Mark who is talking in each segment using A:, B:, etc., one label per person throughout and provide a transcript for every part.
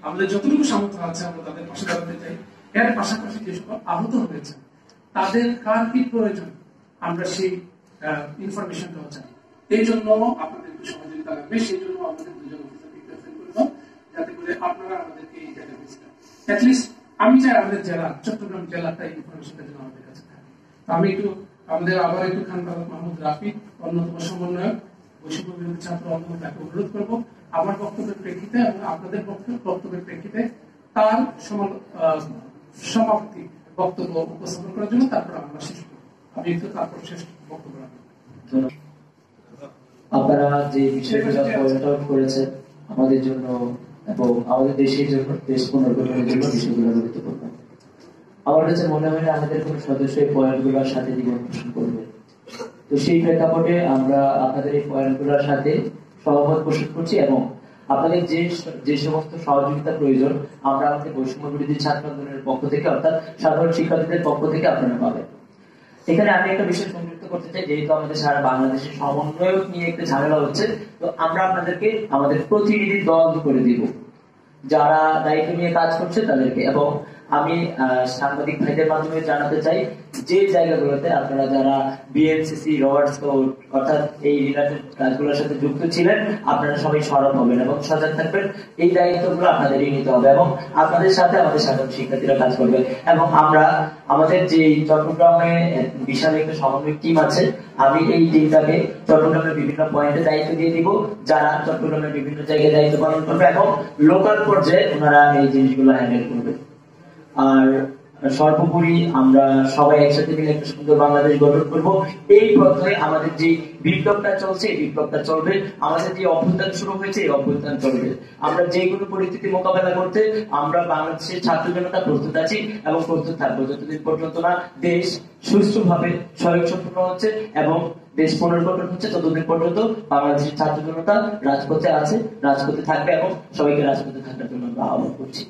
A: আমাদের যতটুকু সামর্থ্য আছে আমরা তাদের পাশে দাঁড়াতে চাই। এর পাশাপাশি যে সকল আহত হয়েছে তাদের কার কি প্রয়োজন আমরা সেই ইনফরমেশনটাও চাই। এই জন্য আপনাদের একটু সহযোগিতা লাগবে। সেই জন্য আমাদের দুজন অফিসারকে প্রেজেন্ট করব, যাতে করে আপনারা আমাদেরকে এই ডেটাবেসটা অ্যাটলিস্ট আমি চাই আমাদের জেলা চট্টগ্রাম জেলাটা ইনফরমেশনটা যেন আমাদের কাছে থাকে। তো আমি একটু আমাদের আবার একটু খান মাহমুদ রাফি অন্যতম সমন্বয়ক বৈষম্য বিরোধী ছাত্র আন্দোলন তাকে অনুরোধ করবো আমার বক্তব্যের প্রেক্ষিতে এবং আপনাদের বক্তব্যের প্রেক্ষিতে তার সমাপ্তি বক্তব্য উপস্থাপন করার জন্য তারপর আমরা শেষ করব। আমি একটু তারপর শেষ বক্তব্য রাখবো।
B: আপনারা যে বিষয়গুলো পয়েন্ট আউট করেছেন আমাদের জন্য এবং আমাদের দেশের জন্য, দেশ পুনর্গঠনের জন্য বিষয়গুলো গুরুত্বপূর্ণ। আমার কাছে মনে হয় না আমাদের কোন সদস্য এই পয়েন্টগুলোর সাথে জীবন পোষণ করবে। তো সেই প্রেক্ষাপটে আমরা আপনাদের এই পয়েন্টগুলোর সাথে সহমত পোষণ করছি এবং আপনাদের যে সমস্ত সহযোগিতা প্রয়োজন আমরা আমাদের বৈষম্য বিরোধী ছাত্র আন্দোলনের পক্ষ থেকে অর্থাৎ সাধারণ শিক্ষার্থীদের পক্ষ থেকে আপনারা পাবেন। এখানে আমি একটা বিষয় সংযুক্ত করতে চাই, যেহেতু আমাদের সারা বাংলাদেশের সমন্বয়ক নিয়ে একটা ঝামেলা হচ্ছে, তো আমরা আপনাদেরকে আমাদের প্রতিনিধি দল করে দিব যারা দায়িত্ব নিয়ে কাজ করছে তাদেরকে। এবং আমি সাংবাদিক ভাইদের মাধ্যমে জানাতে চাই যে জায়গাগুলোতে আপনারা যারা বিএনসিসি রবার্টস কোড অর্থাৎ এই রিলেটেড কাজগুলোর সাথে যুক্ত ছিলেন আপনারা সবাই সরব হবেন এবং সজাগ থাকবেন। এই দায়িত্বগুলো আপনাদেরই নিতে হবে এবং আপনাদের সাথে আমাদের সাধারণ শিক্ষার্থীরা কাজ করবে। এবং আমরা আমাদের যে চট্টগ্রামে বিশাল একটা সমন্বয় টিম আছে, আমি এই টিমটাকে চট্টগ্রামের বিভিন্ন পয়েন্টে দায়িত্ব দিয়ে দিব, যারা চট্টগ্রামের বিভিন্ন জায়গায় দায়িত্ব পালন করবে এবং লোকাল পর্যায়ে ওনারা এই জিনিসগুলো হ্যান্ডেল করবে। আর সর্বোপরি আমরা সবাই একসাথে মিলে একটা সুন্দর বাংলাদেশ গঠন করব। এই পথে আমাদের যে বিপ্লবটা চলছে এই বিপ্লবটা চলবে, আমাদের যে অভ্যুত্থান শুরু হয়েছে এই অভ্যুত্থান চলবে। আমরা যে কোনো পরিস্থিতি মোকাবেলা করতে আমরা বাংলাদেশের ছাত্র জনতা প্রস্তুত আছি এবং প্রস্তুত থাকবো যতদিন পর্যন্ত না দেশ সুষ্ঠুভাবে স্বয়ংসম্পূর্ণ হচ্ছে এবং দেশ পুনর্গঠন হচ্ছে, ততদিন পর্যন্ত বাংলাদেশের ছাত্র জনতা রাজপথে আছে, রাজপথে থাকবে এবং সবাইকে রাজপথে থাকার জন্য আমরা আহ্বান করছি।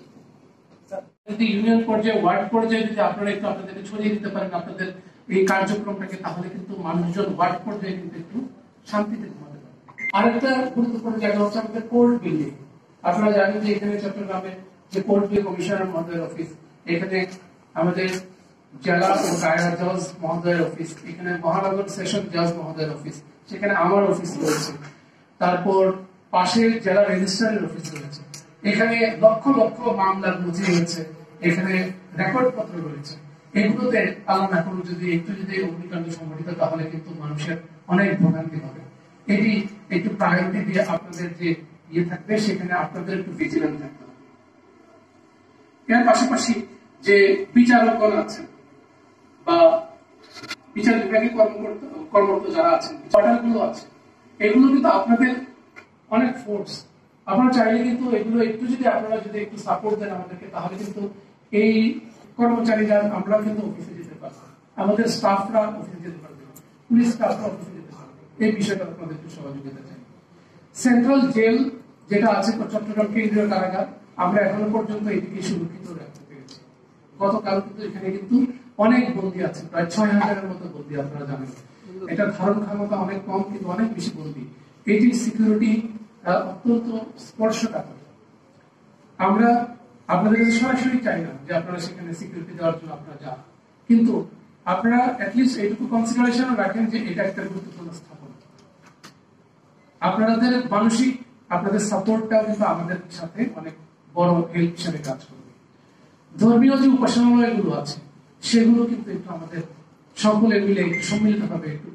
A: যদি ইউনিয়ন পর্যায়ে ওয়ার্ড পর্যায়ে যদি আপনারা একটু আপনাদেরকে ছড়িয়ে দিতে পারেন আপনাদের এই কার্যক্রমটাকে, তাহলে কিন্তু মানুষজন ওয়ার্ড পর্যায়ে কিন্তু একটু শান্তিতে ঘুমাতে পারে। আরেকটা গুরুত্বপূর্ণ জায়গা হচ্ছে আমাদের কোর্ট বিল্ডিং। আপনারা জানেন যে এখানে চট্টগ্রামে যে কোর্ট বিল্ডিং কমিশনার মহোদয়ের অফিস, এখানে আমাদের জেলা ও দায়রা জজ মহোদয়ের অফিস, এখানে মহানগর সেশন জজ মহোদয়ের অফিস, সেখানে আমার অফিস রয়েছে, তারপর পাশে জেলা রেজিস্ট্রারের অফিস রয়েছে, এখানে লক্ষ লক্ষ মামলার নথি রয়েছে, এখানে রেকর্ড পত্র রয়েছে। এগুলোতে আলাদা এখন যদি অগ্নিকাণ্ড সংঘটিত তাহলে কিন্তু মানুষের অনেক ভোগান্তি হবে। এটি একটু প্রায়োরিটি দিয়ে আপনাদের যে ইয়ে থাকবে সেখানে আপনাদের একটু ভিজিলেন্ট থাকতে হবে। এর পাশাপাশি যে বিচারকগণ আছেন বা বিচার বিভাগে কর্মরত যারা আছেন, অর্ডারগুলো আছে, এগুলো কিন্তু আপনাদের অনেক ফোর্স। আপনারা চাইলে কিন্তু এগুলো একটু যদি আপনারা যদি একটু সাপোর্ট দেন আমাদেরকে, তাহলে কিন্তু এই কর্মচারীরা আমরা কিন্তু অফিসে যেতে পারবো, আমাদের স্টাফরা অফিসে যেতে পারবে, পুলিশ স্টাফরা অফিসে যেতে পারবে। এই বিষয়টা আপনাদের একটু সহযোগিতা চাই। সেন্ট্রাল জেল যেটা আছে চট্টগ্রাম কেন্দ্রীয় কারাগার, আমরা এখনো পর্যন্ত এটিকে সুরক্ষিত রাখতে পেরেছি। গতকাল কিন্তু এখানে কিন্তু অনেক বন্দী আছে, প্রায় ৬,০০০-এর মতো বন্দী। আপনারা জানেন এটা ধারণ ক্ষমতা অনেক কম কিন্তু অনেক বেশি বন্দী। এটি সিকিউরিটি অত্যন্ত স্পর্শকাতর। আমরা আপনাদের কাছে সরাসরি চাই না যে আপনারা সেখানে সিকিউরিটি দেওয়ার জন্য আপনারা যান, কিন্তু আপনারা অ্যাটলিস্ট এইটুকু কনসিডারেশন রাখেন যে এটা একটা গুরুত্বপূর্ণ স্থাপনা। আপনাদের মানসিক আপনাদের সাপোর্টটাও কিন্তু আমাদের সাথে অনেক বড় হেল্প হিসেবে কাজ করবে। ধর্মীয় যে উপাসনালয়গুলো আছে সেগুলো কিন্তু একটু আমাদের সকলে মিলে একটু সম্মিলিতভাবে একটু